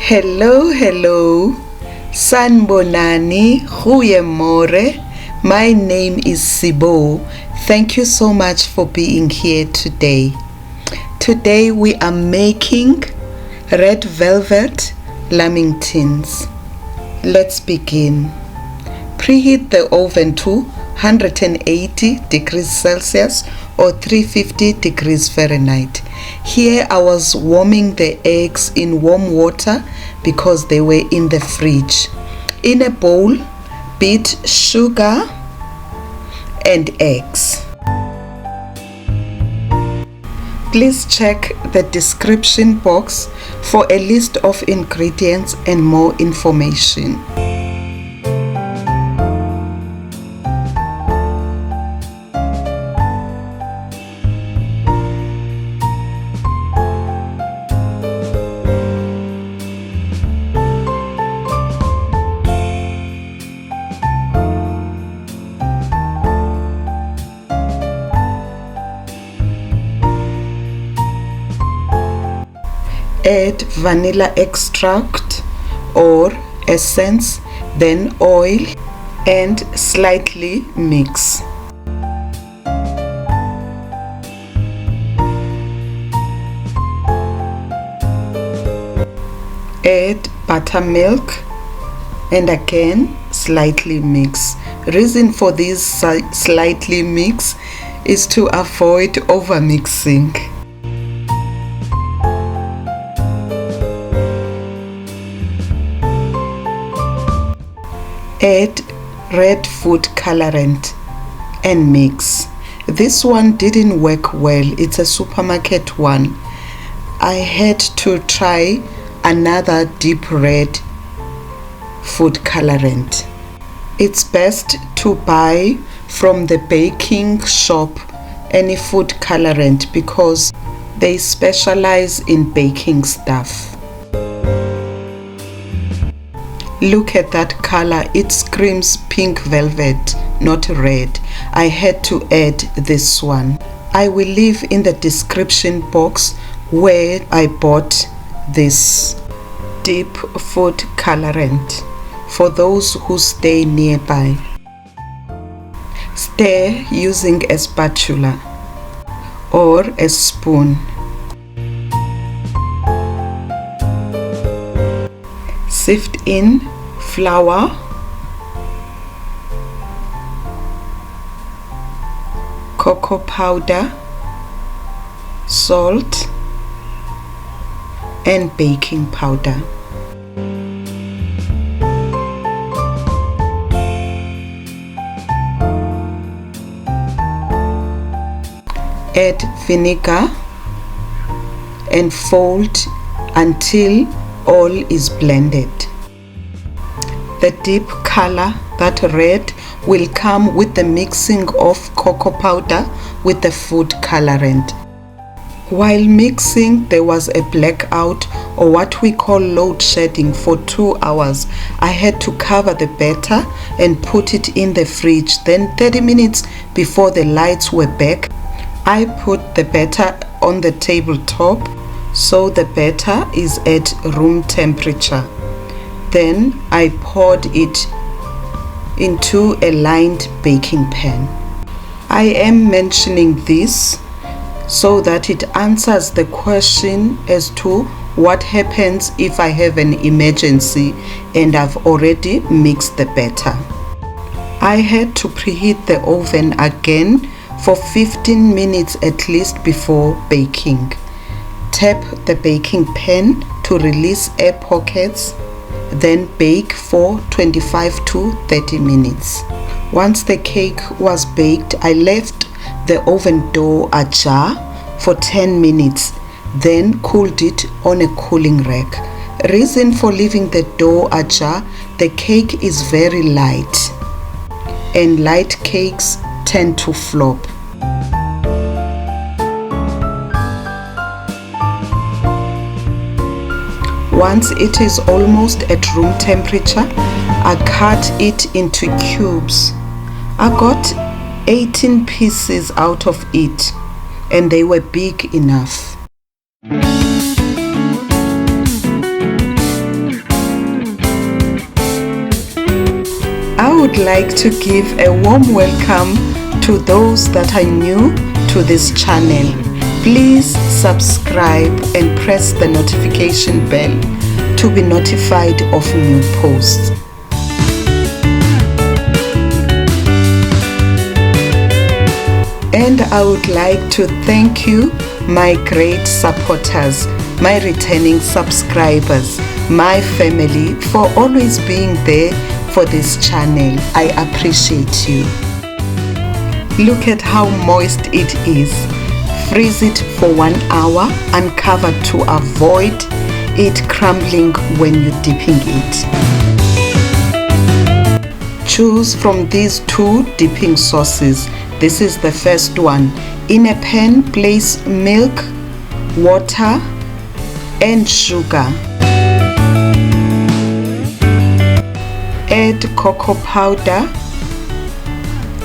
Hello, Sanbonani, Goeiemorgen. My name is CBO. Thank you so much for being here today. Today we are making Red Velvet Lamingtons. Let's begin. Preheat the oven to 180 degrees Celsius or 350 degrees Fahrenheit. Here I was warming the eggs in warm water because they were in the fridge. In a bowl, beat sugar and eggs. Please check the description box for a list of ingredients and more information. Add vanilla extract or essence, then oil, and slightly mix. Add buttermilk and again slightly mix. Reason for this slightly mix is to avoid over mixing. Add red food colorant and mix. This one didn't work well. It's a supermarket one. I had to try another deep red food colorant. It's best to buy from the baking shop any food colorant because they specialize in baking stuff. Look at that color, it screams pink velvet, not red. I had to add this one. I will leave in the description box where I bought this deep food colorant for those who stay nearby. Stir using a spatula or a spoon. Sift in flour, cocoa powder, salt, and baking powder. Add vinegar and fold until all is blended. The deep color, that red, will come with the mixing of cocoa powder with the food colorant. While mixing, there was a blackout or what we call load shedding for 2 hours. I had to cover the batter and put it in the fridge. Then 30 minutes before the lights were back, I put the batter on the tabletop so the batter is at room temperature. Then I poured it into a lined baking pan. I am mentioning this so that it answers the question as to what happens if I have an emergency and I've already mixed the batter. I had to preheat the oven again for 15 minutes at least before baking. Tap the baking pan to release air pockets, then bake for 25 to 30 minutes. Once the cake was baked, I left the oven door ajar for 10 minutes, then cooled it on a cooling rack. Reason for leaving the door ajar, the cake is very light and light cakes tend to flop. Once it is almost at room temperature, I cut it into cubes. I got 18 pieces out of it and they were big enough. would like to give a warm welcome to those that are new to this channel. Please subscribe and press the notification bell to be notified of new posts. And I would like to thank you, my great supporters, my returning subscribers, my family, for always being there for this channel. I appreciate you. Look at how moist it is. Freeze it for 1 hour uncovered to avoid it crumbling when you're dipping it. Choose from these 2 dipping sauces. This is the first one. In a pan, place milk, water, and sugar. Add cocoa powder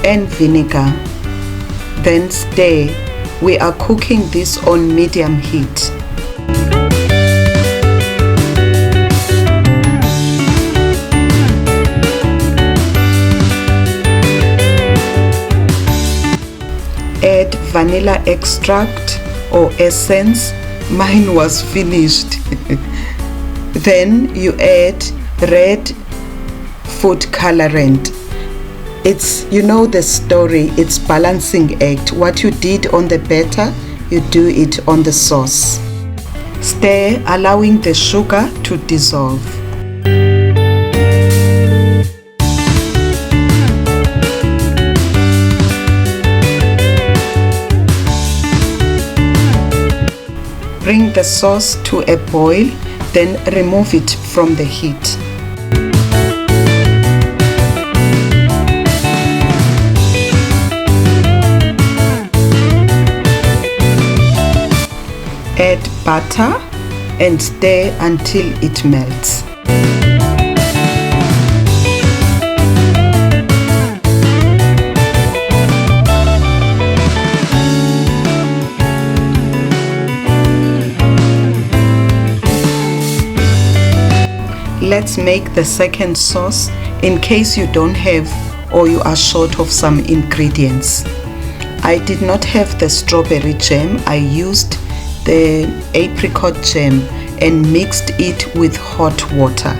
and vinegar. Then stir. We are cooking this on medium heat. Add vanilla extract or essence. Mine was finished. Then you add red food colorant. It's, you know the story, it's balancing act. What you did on the batter, you do it on the sauce. Stir, allowing the sugar to dissolve. Bring the sauce to a boil, then remove it from the heat. Add butter and stir until it melts. Let's make the second sauce in case you don't have or you are short of some ingredients. I did not have the strawberry jam. I used the apricot jam and mixed it with hot water.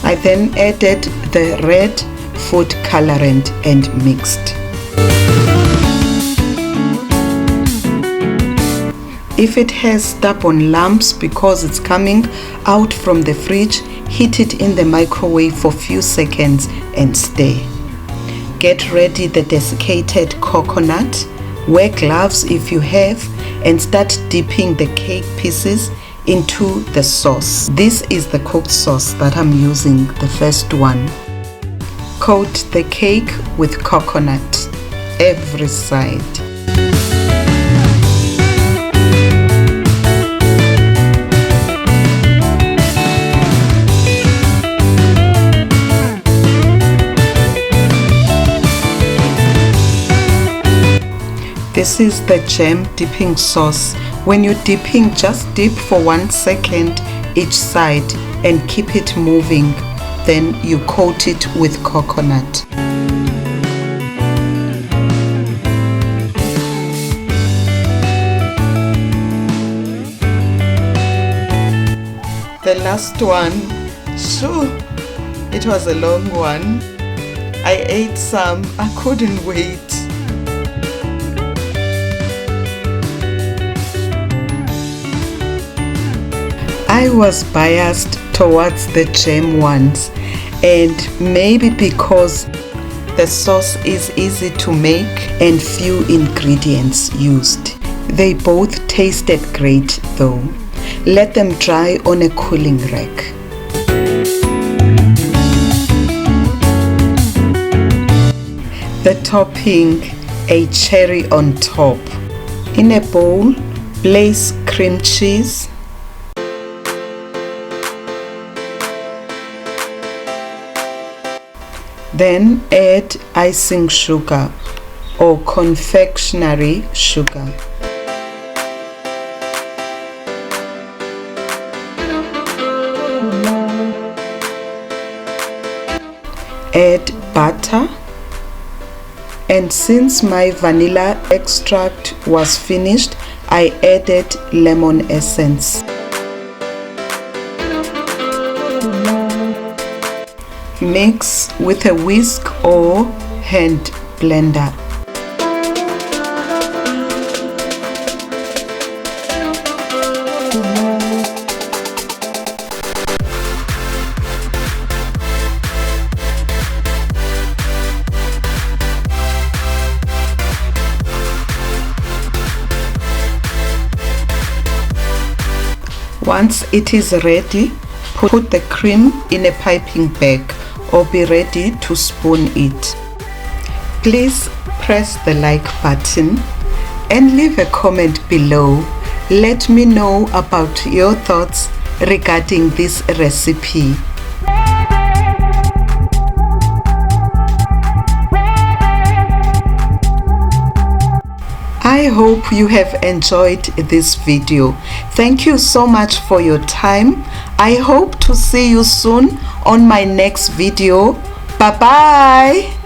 I then added the red food colorant and mixed. If it has stubborn lumps because it's coming out from the fridge, heat it in the microwave for a few seconds and stir. Get ready the desiccated coconut. Wear gloves if you have and start dipping the cake pieces into the sauce. This is the cooked sauce that I'm using, the first one. Coat the cake with coconut, every side. This is the jam dipping sauce. When you're dipping, just dip for 1 second each side and keep it moving. Then you coat it with coconut. The last one, shoo, it was a long one. I ate some, I couldn't wait. I was biased towards the jam ones, and maybe because the sauce is easy to make and few ingredients used. They both tasted great though. Let them dry on a cooling rack. The topping, a cherry on top. In a bowl, place cream cheese, then add icing sugar or confectionery sugar. add butter, and since my vanilla extract was finished, I added lemon essence. Mix with a whisk or hand blender. Once it is ready, put the cream in a piping bag or be ready to spoon it. Please press the like button and leave a comment below. Let me know about your thoughts regarding this recipe. I hope you have enjoyed this video. Thank you so much for your time. I hope to see you soon on my next video. Bye bye.